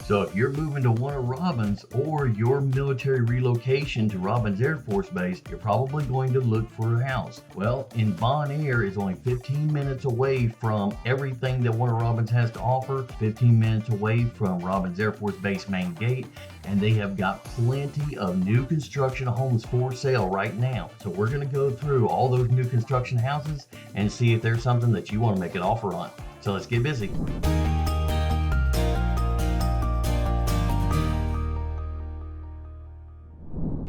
So if you're moving to one of Robins or your military relocation to Robins Air Force Base, you're probably going to look for a house. Well, in Bonaire is only 15 minutes away from everything that one of Robins has to offer, 15 minutes away from Robins Air Force Base main gate, and they have got plenty of new construction homes for sale right now. So we're going to go through all those new construction houses and see if there's something that you want to make an offer on. So let's get busy.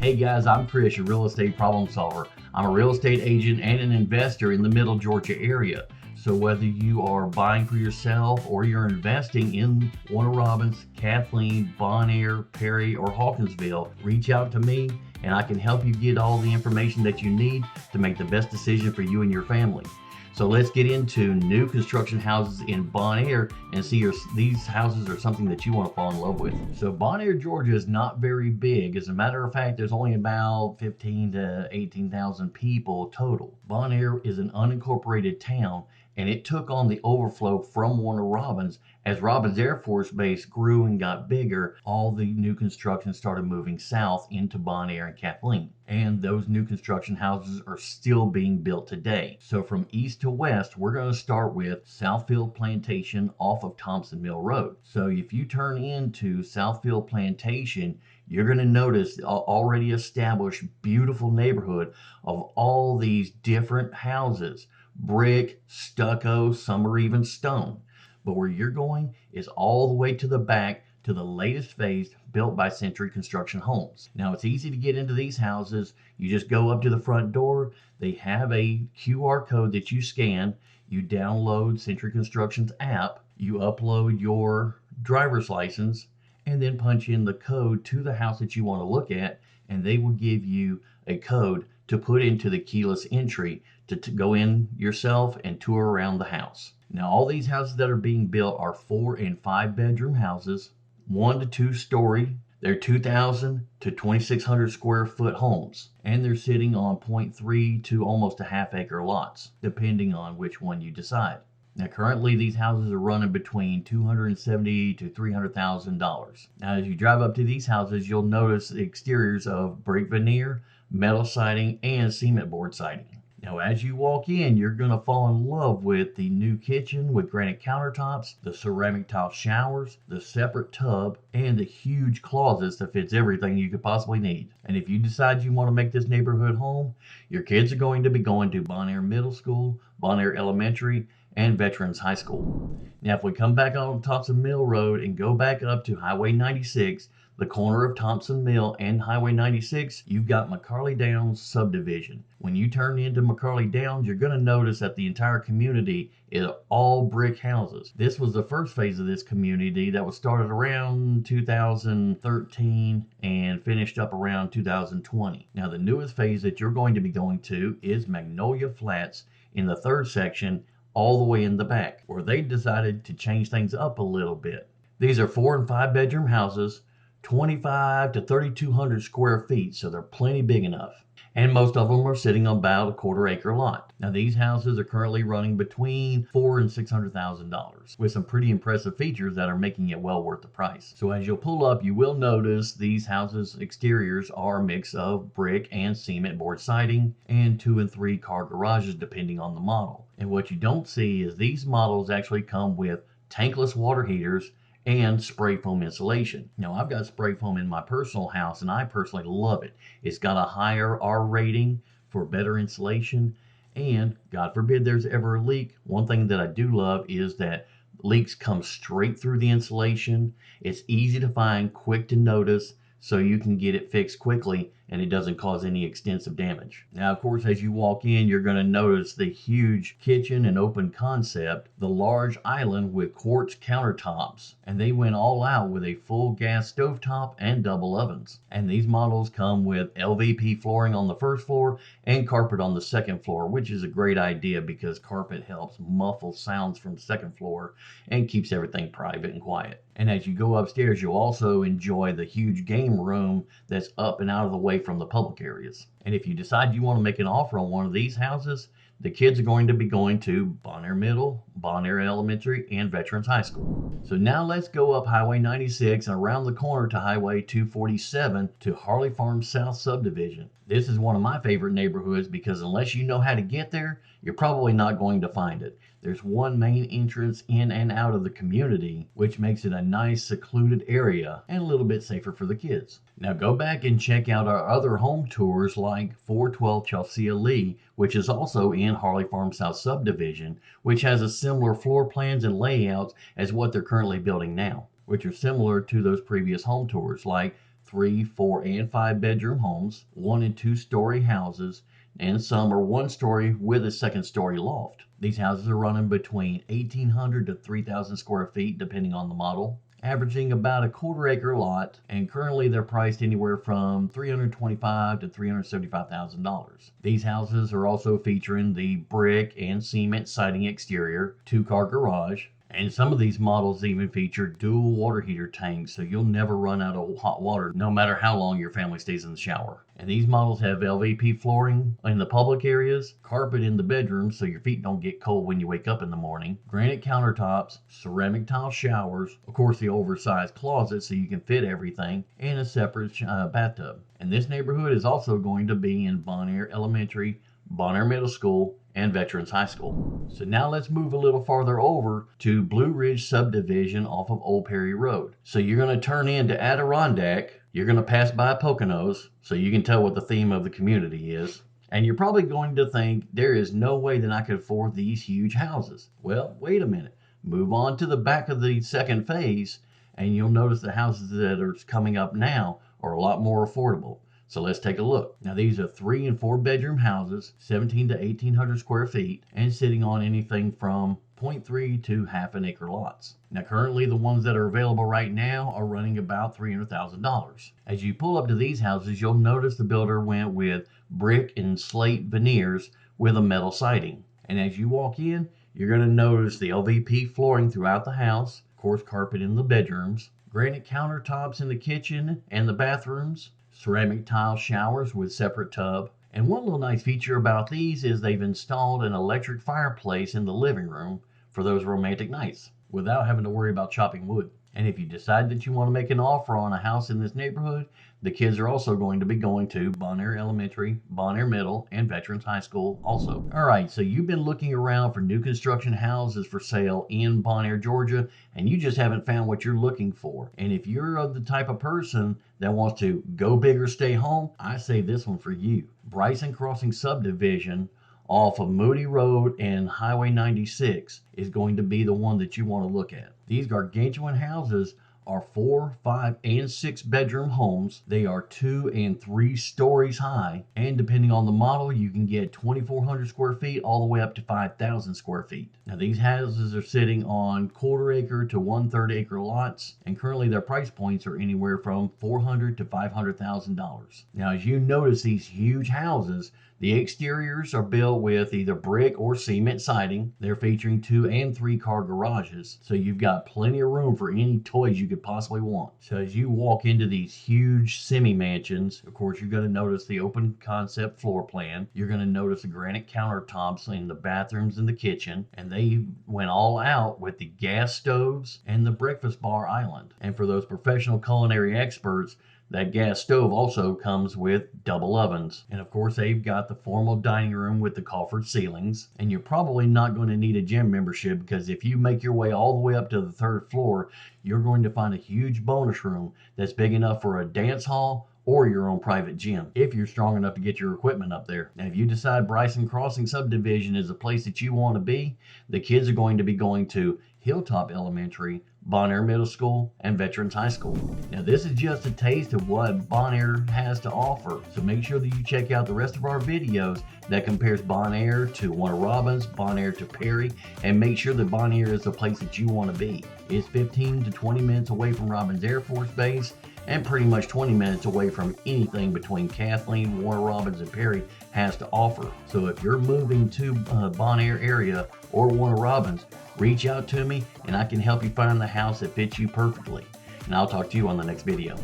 Hey guys, I'm Chris, your real estate problem solver. I'm a real estate agent and an investor in the Middle Georgia area. So whether you are buying for yourself or you're investing in one of Robins, Kathleen, Bonaire, Perry, or Hawkinsville, reach out to me and I can help you get all the information that you need to make the best decision for you and your family. So let's get into new construction houses in Bonaire and see if these houses are something that you want to fall in love with. So Bonaire, Georgia is not very big. As a matter of fact, there's only about 15 to 18,000 people total. Bonaire is an unincorporated town, and it took on the overflow from one of Robins. As Robins Air Force Base grew and got bigger, all the new construction started moving south into Bonaire and Kathleen. And those new construction houses are still being built today. So from east to west, we're going to start with Southfield Plantation off of Thompson Mill Road. So if you turn into Southfield Plantation, you're going to notice the already established beautiful neighborhood of all these different houses. Brick, stucco, some are even stone. But where you're going is all the way to the back to the latest phase built by Century Construction Homes. Now it's easy to get into these houses. You just go up to the front door. They have a QR code that you scan. You download Century Construction's app. You upload your driver's license and then punch in the code to the house that you want to look at, and they will give you a code to put into the keyless entry to go in yourself and tour around the house. Now all these houses that are being built are 4 and 5 bedroom houses, 1 to 2 story. They're 2,000 to 2,600 square foot homes, and they're sitting on 0.3 to almost a half acre lots, depending on which one you decide. Now currently these houses are running between $270,000 to $300,000. Now as you drive up to these houses, you'll notice the exteriors of brick veneer, metal siding, and cement board siding. Now as you walk in, you're going to fall in love with the new kitchen with granite countertops, the ceramic tile showers, the separate tub, and the huge closets that fits everything you could possibly need. And if you decide you want to make this neighborhood home, your kids are going to be going to Bonaire Middle School, Bonaire Elementary, and Veterans High School. Now if we come back on Thompson Mill Road and go back up to Highway 96, the corner of Thompson Mill and Highway 96, you've got McCarley Downs subdivision. When you turn into McCarley Downs, you're going to notice that the entire community is all brick houses. This was the first phase of this community that was started around 2013 and finished up around 2020. Now the newest phase that you're going to be going to is Magnolia Flats in the third section, all the way in the back, where they decided to change things up a little bit. These are 4 and 5 bedroom houses, 25 to 3,200 square feet, so they're plenty big enough. And most of them are sitting on about a quarter acre lot. Now these houses are currently running between $400,000 and $600,000 with some pretty impressive features that are making it well worth the price. So as you'll pull up, you will notice these houses exteriors are a mix of brick and cement board siding and 2 and 3 car garages depending on the model. And what you don't see is these models actually come with tankless water heaters and spray foam insulation. Now I've got spray foam in my personal house and I personally love it. It's got a higher R rating for better insulation, and God forbid there's ever a leak. One thing that I do love is that leaks come straight through the insulation. It's easy to find, quick to notice, so you can get it fixed quickly and it doesn't cause any extensive damage. Now, of course, as you walk in, you're going to notice the huge kitchen and open concept, the large island with quartz countertops, and they went all out with a full gas stovetop and double ovens. And these models come with LVP flooring on the first floor and carpet on the second floor, which is a great idea because carpet helps muffle sounds from the second floor and keeps everything private and quiet. And as you go upstairs, you'll also enjoy the huge game room that's up and out of the way from the public areas. And if you decide you want to make an offer on one of these houses, the kids are going to be going to Bonaire Middle, Bonaire Elementary, and Veterans High School. So now let's go up Highway 96 and around the corner to Highway 247 to Harley Farm South Subdivision. This is one of my favorite neighborhoods because unless you know how to get there, you're probably not going to find it. There's one main entrance in and out of the community, which makes it a nice secluded area and a little bit safer for the kids. Now go back and check out our other home tours like 412 Chelsea Lee, which is also in Harley Farm South Subdivision, which has a similar floor plans and layouts as what they're currently building now, which are similar to those previous home tours like 3, 4, and 5 bedroom homes, 1 and 2 story houses, and some are 1 story with a 2nd story loft. These houses are running between 1,800 to 3,000 square feet depending on the model, averaging about a quarter-acre lot, and currently they're priced anywhere from $325,000 to $375,000. These houses are also featuring the brick and cement siding exterior, 2-car garage, and some of these models even feature dual water heater tanks, so you'll never run out of hot water no matter how long your family stays in the shower. And these models have LVP flooring in the public areas, carpet in the bedrooms so your feet don't get cold when you wake up in the morning, granite countertops, ceramic tile showers, of course the oversized closet so you can fit everything, and a separate bathtub. And this neighborhood is also going to be in Bonaire Elementary, Bonaire Middle School, and Veterans High School. So now let's move a little farther over to Blue Ridge Subdivision off of Old Perry Road. So you're going to turn into Adirondack, you're going to pass by Poconos, so you can tell what the theme of the community is. And you're probably going to think, there is no way that I could afford these huge houses. Well, wait a minute. Move on to the back of the second phase, and you'll notice the houses that are coming up now are a lot more affordable. So let's take a look. Now these are 3 and 4 bedroom houses, 17 to 1,800 square feet, and sitting on anything from 0.3 to half an acre lots. Now currently the ones that are available right now are running about $300,000. As you pull up to these houses, you'll notice the builder went with brick and slate veneers with a metal siding. And as you walk in, you're going to notice the LVP flooring throughout the house, of course carpet in the bedrooms, granite countertops in the kitchen and the bathrooms, ceramic tile showers with separate tub. And one little nice feature about these is they've installed an electric fireplace in the living room for those romantic nights without having to worry about chopping wood. And if you decide that you want to make an offer on a house in this neighborhood, the kids are also going to be going to Bonaire Elementary, Bonaire Middle, and Veterans High School also. All right, so you've been looking around for new construction houses for sale in Bonaire, Georgia, and you just haven't found what you're looking for. And if you're of the type of person that wants to go big or stay home, I say this one for you. Bryson Crossing Subdivision off of Moody Road and Highway 96 is going to be the one that you want to look at. These gargantuan houses are 4, 5, and 6 bedroom homes. They are 2 and 3 stories high, and depending on the model, you can get 2,400 square feet all the way up to 5,000 square feet. Now these houses are sitting on quarter-acre to 1/3 acre lots, and currently their price points are anywhere from $400,000 to $500,000. Now as you notice these huge houses, the exteriors are built with either brick or cement siding. They're featuring 2 and 3 car garages, so you've got plenty of room for any toys you could possibly want. So as you walk into these huge semi-mansions, of course you're going to notice the open concept floor plan. You're going to notice the granite countertops in the bathrooms and the kitchen, and they went all out with the gas stoves and the breakfast bar island. And for those professional culinary experts, that gas stove also comes with double ovens. And of course, they've got the formal dining room with the coffered ceilings. And you're probably not going to need a gym membership, because if you make your way all the way up to the 3rd floor, you're going to find a huge bonus room that's big enough for a dance hall or your own private gym, if you're strong enough to get your equipment up there. Now, if you decide Bryson Crossing Subdivision is a place that you want to be, the kids are going to be going to Hilltop Elementary, Bonaire Middle School, and Veterans High School. Now this is just a taste of what Bonaire has to offer, so make sure that you check out the rest of our videos that compares Bonaire to Warner Robins, Bonaire to Perry, and make sure that Bonaire is the place that you want to be. It's 15 to 20 minutes away from Robins Air Force Base, and pretty much 20 minutes away from anything between Kathleen, Warner Robins, and Perry has to offer. So if you're moving to Bonaire area or Warner Robins, reach out to me and I can help you find the house that fits you perfectly. And I'll talk to you on the next video.